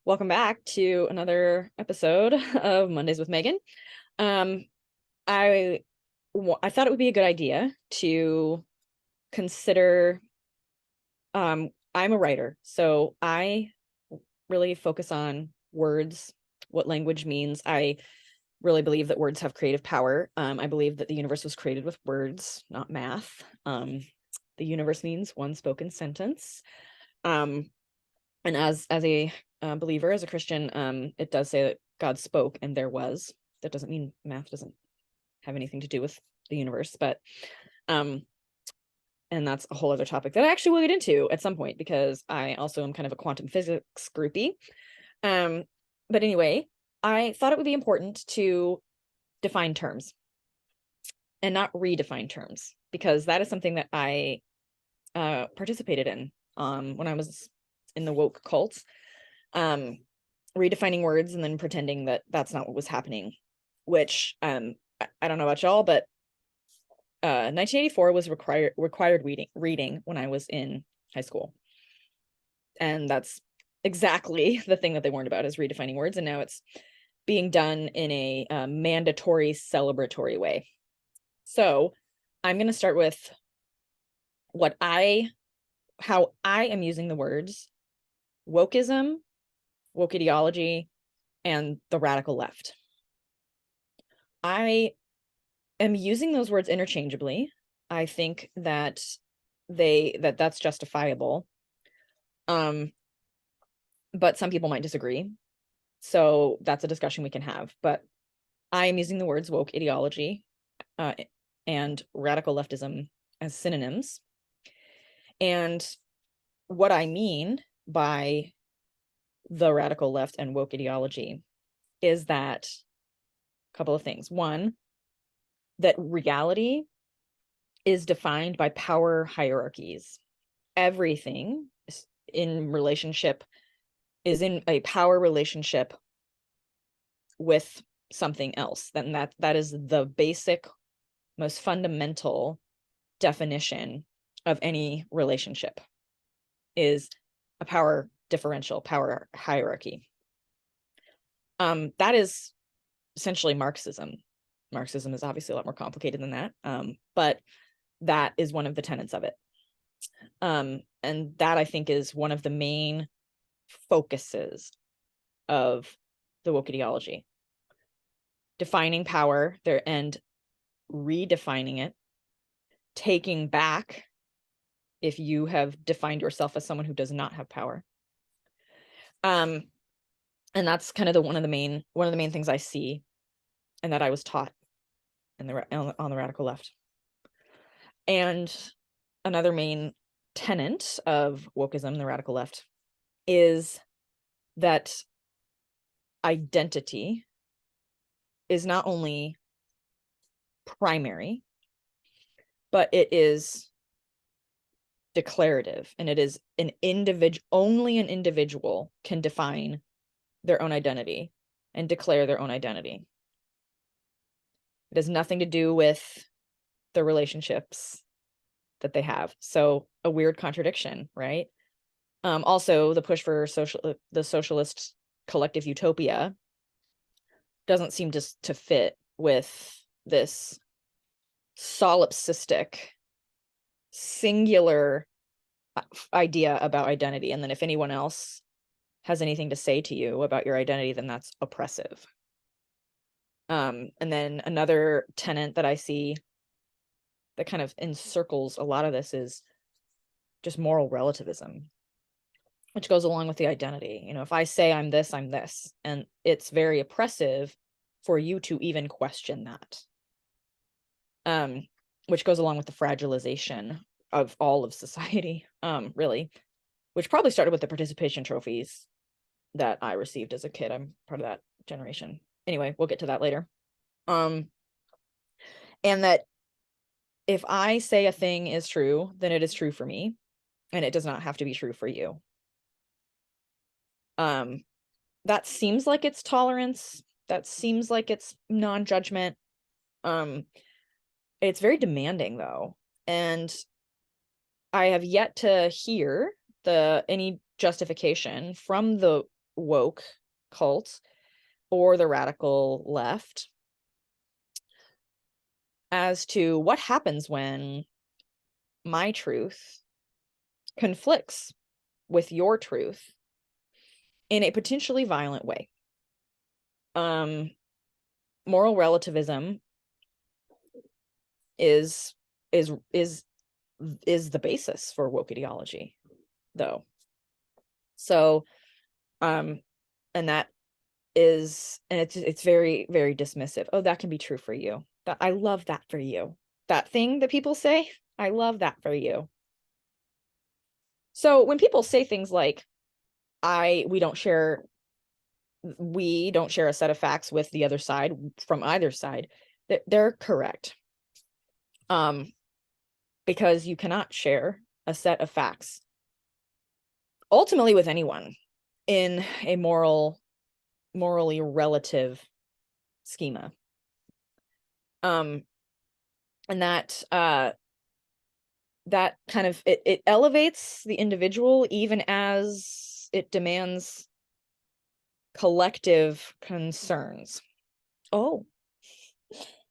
Welcome back to another episode of Mondays with Megan. Um, I I thought it would be a good idea to consider. I'm a writer, so I really focus on words, what language means. I really believe that words have creative power. I believe that the universe was created with words, not math. The universe means one spoken sentence. Um, and as a believer, as a Christian, it does say that God spoke and there was. That doesn't mean math doesn't have anything to do with the universe, but um, and that's a whole other topic that I actually will get into at some point because I also am kind of a quantum physics groupie. Um, but anyway, I thought it would be important to define terms and not redefine terms because that is something that I participated in when I was in the woke cult. Um, Redefining words and then pretending that that's not what was happening, which I don't know about y'all, but 1984 was required reading when I was in high school. And that's exactly the thing that they warned about, is redefining words, and now it's being done in a mandatory celebratory way. So I'm going to start with how I am using the words wokeism, woke ideology, and the radical left. I am using those words interchangeably. I think that that's justifiable. But some people might disagree. So that's a discussion we can have. But I am using the words woke ideology uh, and radical leftism as synonyms. And what I mean by the radical left and woke ideology is that a couple of things. One, that reality is defined by power hierarchies. Everything in relationship is in a power relationship with something else. Then that is the basic, most fundamental definition of any relationship, is a power differential, power hierarchy. That is essentially Marxism. Marxism is obviously a lot more complicated than that, but that is one of the tenets of it. And that, I think, is one of the main focuses of the woke ideology. Defining power there and redefining it, taking back if you have defined yourself as someone who does not have power. And that's kind of one of the main things I see and that I was taught on the radical left. And another main tenet of wokeism, the radical left, is that identity is not only primary, but it is declarative, and it is only an individual can define their own identity and declare their own identity. It has nothing to do with the relationships that they have. So a weird contradiction, right? Also, the push for the socialist collective utopia doesn't seem to fit with this solipsistic, singular idea about identity. And then if anyone else has anything to say to you about your identity, then that's oppressive. And then another tenet that I see that kind of encircles a lot of this is just moral relativism, which goes along with the identity. You know, if I say I'm this, and it's very oppressive for you to even question that. Which goes along with the fragilization of all of society, really, which probably started with the participation trophies that I received as a kid. I'm part of that generation. Anyway, we'll get to that later. And that if I say a thing is true, then it is true for me, and it does not have to be true for you. That seems like it's tolerance. That seems like it's non-judgment. It's very demanding, though, and I have yet to hear any justification from the woke cult or the radical left as to what happens when my truth conflicts with your truth in a potentially violent way. Moral relativism is the basis for woke ideology, though. So, and that is, and it's very, very dismissive. Oh, that can be true for you. That I love that for you. That thing that people say, I love that for you. So when people say things like, we don't share a set of facts with the other side from either side, they're correct. Because you cannot share a set of facts ultimately with anyone in a morally relative schema. And that that kind of it elevates the individual even as it demands collective concerns. Oh,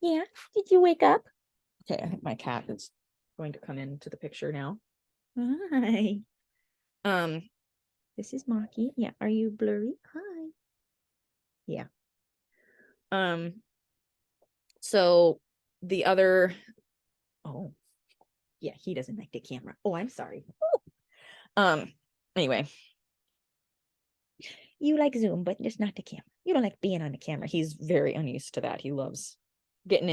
yeah. Did you wake up? Okay, I think my cat is going to come into the picture now. Hi. This is Maki. Yeah. Are you blurry? Hi. Yeah. So the other, oh, yeah, he doesn't like the camera. Oh, I'm sorry. Oh. Anyway. You like Zoom, but just not the camera. You don't like being on the camera. He's very unused to that. He loves getting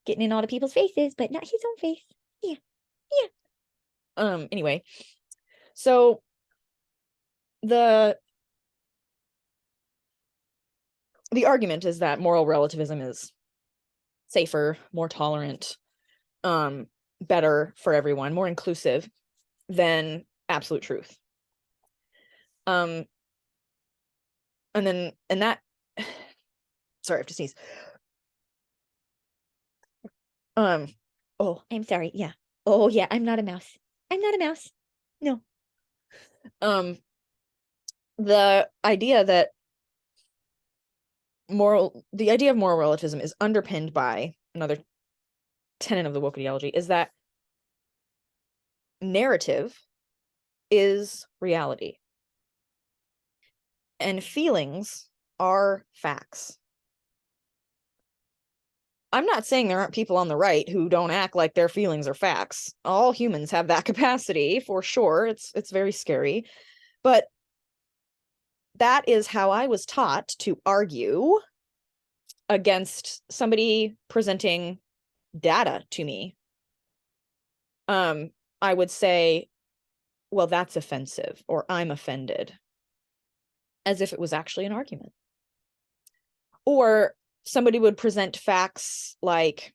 in all the people's faces, but not his own face. Yeah. Yeah. Anyway. So the argument is that moral relativism is safer, more tolerant, better for everyone, more inclusive than absolute truth. And that sorry, I have to sneeze. Oh, I'm sorry. Yeah. Oh yeah, I'm not a mouse. I'm not a mouse. No. The idea of moral relativism is underpinned by another tenet of the woke ideology, is that narrative is reality and feelings are facts. I'm not saying there aren't people on the right who don't act like their feelings are facts. All humans have that capacity, for sure. It's very scary. But that is how I was taught to argue against somebody presenting data to me. I would say, well, that's offensive, or I'm offended, as if it was actually an argument. Or somebody would present facts like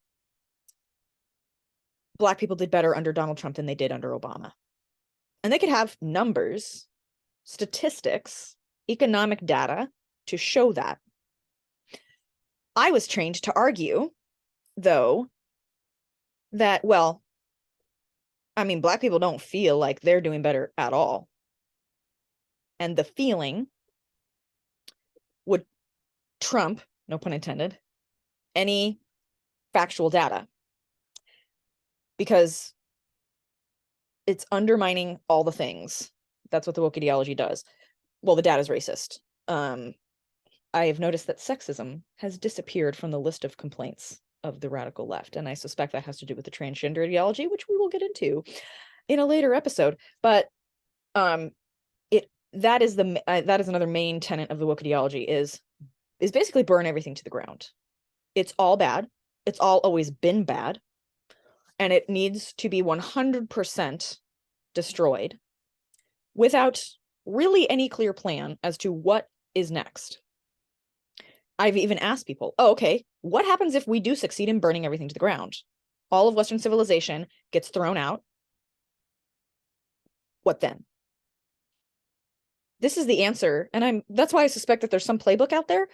Black people did better under Donald Trump than they did under Obama. And they could have numbers, statistics, economic data to show that. I was trained to argue, though, that, well, I mean, Black people don't feel like they're doing better at all. And the feeling would trump, no pun intended, any factual data. Because it's undermining all the things. That's what the woke ideology does. Well, the data is racist. I have noticed that sexism has disappeared from the list of complaints of the radical left, and I suspect that has to do with the transgender ideology, which we will get into in a later episode. But that is another main tenet of the woke ideology is basically burn everything to the ground. It's all bad. It's all always been bad. And it needs to be 100% destroyed without really any clear plan as to what is next. I've even asked people, oh, okay, what happens if we do succeed in burning everything to the ground? All of Western civilization gets thrown out. What then? This is the answer. And that's why I suspect that there's some playbook out there.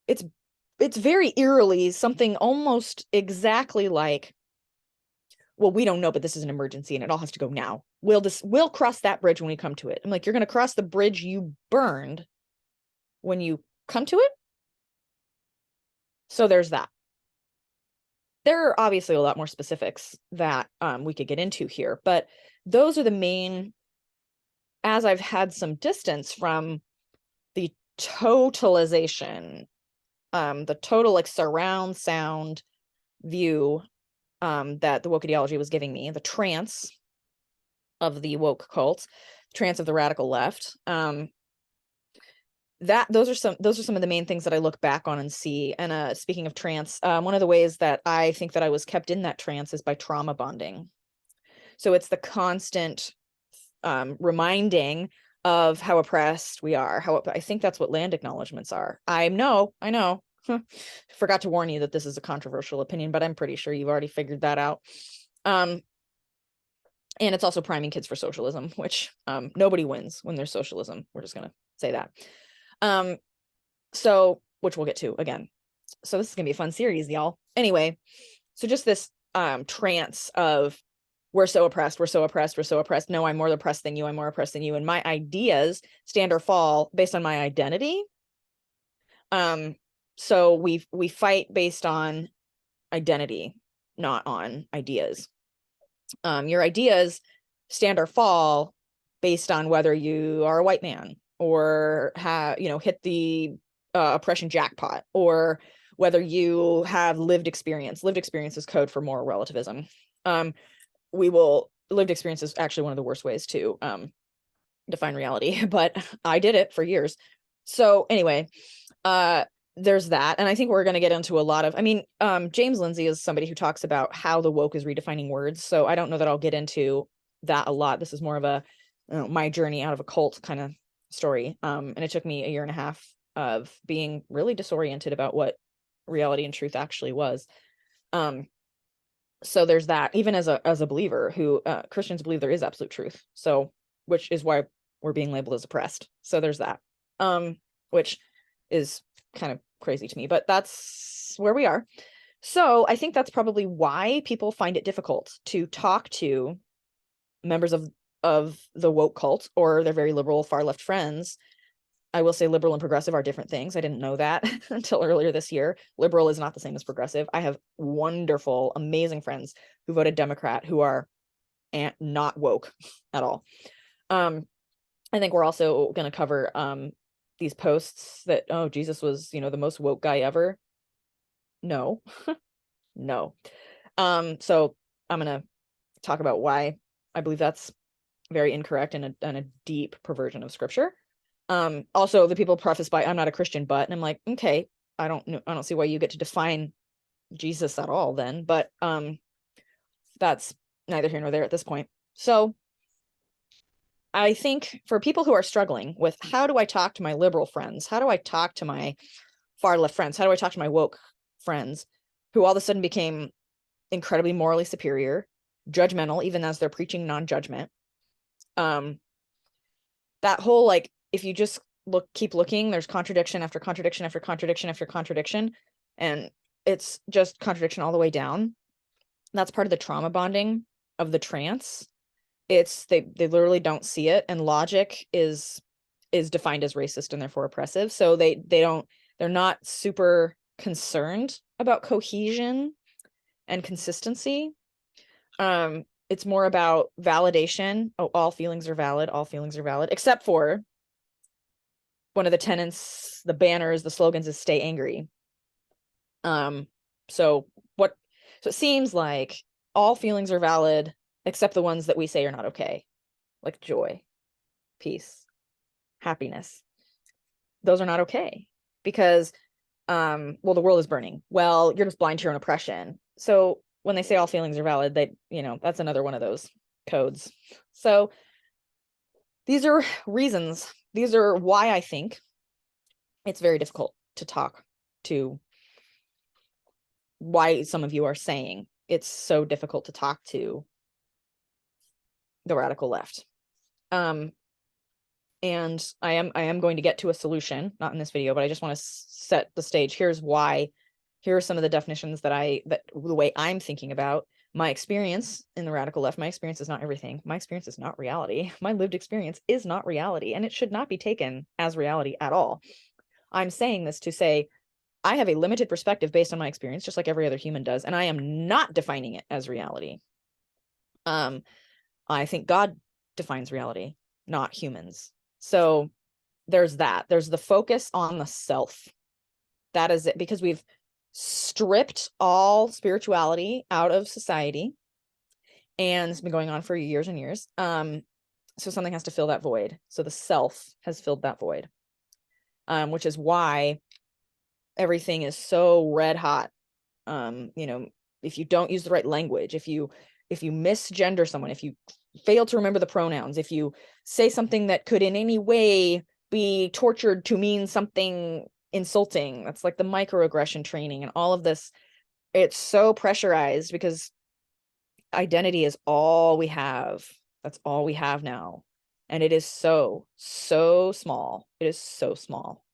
It's very eerily something almost exactly like, well, we don't know, but this is an emergency and it all has to go now. We'll cross that bridge when we come to it. I'm like, you're going to cross the bridge you burned when you come to it. So there's that. There are obviously a lot more specifics that we could get into here, but those are the main, as I've had some distance from the totalization, the total like surround sound view that the woke ideology was giving me, the trance of the woke cult, trance of the radical left. Those are some of the main things that I look back on and see. And speaking of trance, one of the ways that I think that I was kept in that trance is by trauma bonding. So it's the constant reminding of how oppressed we are. I think that's what land acknowledgements are. I know. Forgot to warn you that this is a controversial opinion, but I'm pretty sure you've already figured that out. And it's also priming kids for socialism, which nobody wins when there's socialism. We're just gonna say that. So, which we'll get to again. So this is gonna be a fun series, y'all. Anyway, so just this trance of we're so oppressed, we're so oppressed, we're so oppressed. No, I'm more oppressed than you, I'm more oppressed than you. And my ideas stand or fall based on my identity. So we fight based on identity, not on ideas. Your ideas stand or fall based on whether you are a white man or have, hit the oppression jackpot, or whether you have lived experience. Lived experience is code for moral relativism. Lived experience is actually one of the worst ways to define reality, but I did it for years. So anyway, there's that. And I think we're going to get into a lot of, James Lindsay is somebody who talks about how the woke is redefining words. So I don't know that I'll get into that a lot. This is more of a, my journey out of a cult kind of story. And it took me a year and a half of being really disoriented about what reality and truth actually was. So there's that. Even as a believer who Christians believe there is absolute truth. So, which is why we're being labeled as oppressed. So there's that, which is kind of crazy to me, but that's where we are. So I think that's probably why people find it difficult to talk to members of the woke cult or their very liberal far left friends. I will say liberal and progressive are different things. I didn't know that until earlier this year. Liberal is not the same as progressive. I have wonderful, amazing friends who voted Democrat who are not woke at all. I think we're also going to cover these posts that, oh, Jesus was, the most woke guy ever. No, no. So I'm going to talk about why I believe that's very incorrect and a deep perversion of scripture. Also the people preface by, I'm not a Christian, but, and I'm like, okay, I don't see why you get to define Jesus at all then, but that's neither here nor there at this point. So I think for people who are struggling with, how do I talk to my liberal friends? How do I talk to my far left friends? How do I talk to my woke friends who all of a sudden became incredibly morally superior, judgmental, even as they're preaching non-judgment? That whole, like, if you just keep looking, there's contradiction after contradiction after contradiction after contradiction, and it's just contradiction all the way down. That's part of the trauma bonding of the trance. It's they literally don't see it, and logic is defined as racist and therefore oppressive. So they're not super concerned about cohesion and consistency. It's more about validation. Oh, all feelings are valid, except for one of the tenets, the banners, the slogans is stay angry. So it seems like all feelings are valid except the ones that we say are not okay, like joy, peace, happiness. Those are not okay because the world is burning. Well, you're just blind to your own oppression. So when they say all feelings are valid, that's another one of those codes. So these are reasons. These are why I think it's very difficult to talk to, why some of you are saying it's so difficult to talk to the radical left. And I am going to get to a solution, not in this video, but I just want to set the stage. Here's why. Here are some of the definitions that the way I'm thinking about my experience in the radical left. My experience is not everything. My experience is not reality. My lived experience is not reality, and it should not be taken as reality at all. I'm saying this to say, I have a limited perspective based on my experience, just like every other human does, and I am not defining it as reality. I think God defines reality, not humans. So there's that. There's the focus on the self. That is it, because we've stripped all spirituality out of society, and it's been going on for years and years. So something has to fill that void. So the self has filled that void, which is why everything is so red hot. If you don't use the right language, if you misgender someone, if you fail to remember the pronouns, if you say something that could in any way be tortured to mean something insulting, that's like the microaggression training and all of this. It's so pressurized because identity is all we have. That's all we have now. And it is so small. It is so small.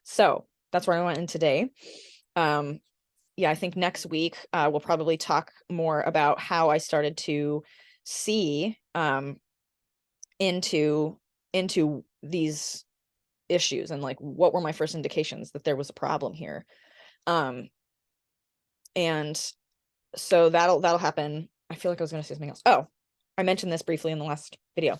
So that's where I went in today. Yeah, I think next week we'll probably talk more about how I started to see into these issues, and like what were my first indications that there was a problem here. And so that'll happen. I feel like I was going to say something else. Oh, I mentioned this briefly in the last video.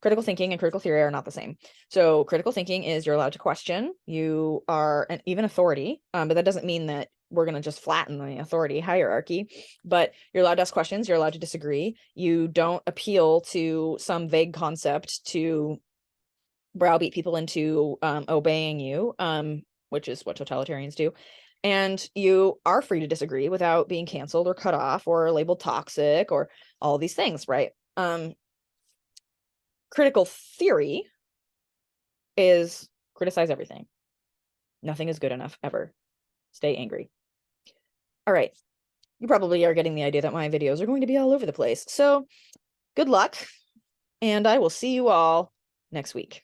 Critical thinking and critical theory are not the same. So critical thinking is you're allowed to question. You are an even authority, but that doesn't mean that we're going to just flatten the authority hierarchy. But you're allowed to ask questions. You're allowed to disagree. You don't appeal to some vague concept to browbeat people into obeying you, which is what totalitarians do. And you are free to disagree without being canceled or cut off or labeled toxic or all these things, right? Critical theory is criticize everything. Nothing is good enough ever. Stay angry. All right. You probably are getting the idea that my videos are going to be all over the place. So good luck, and I will see you all next week.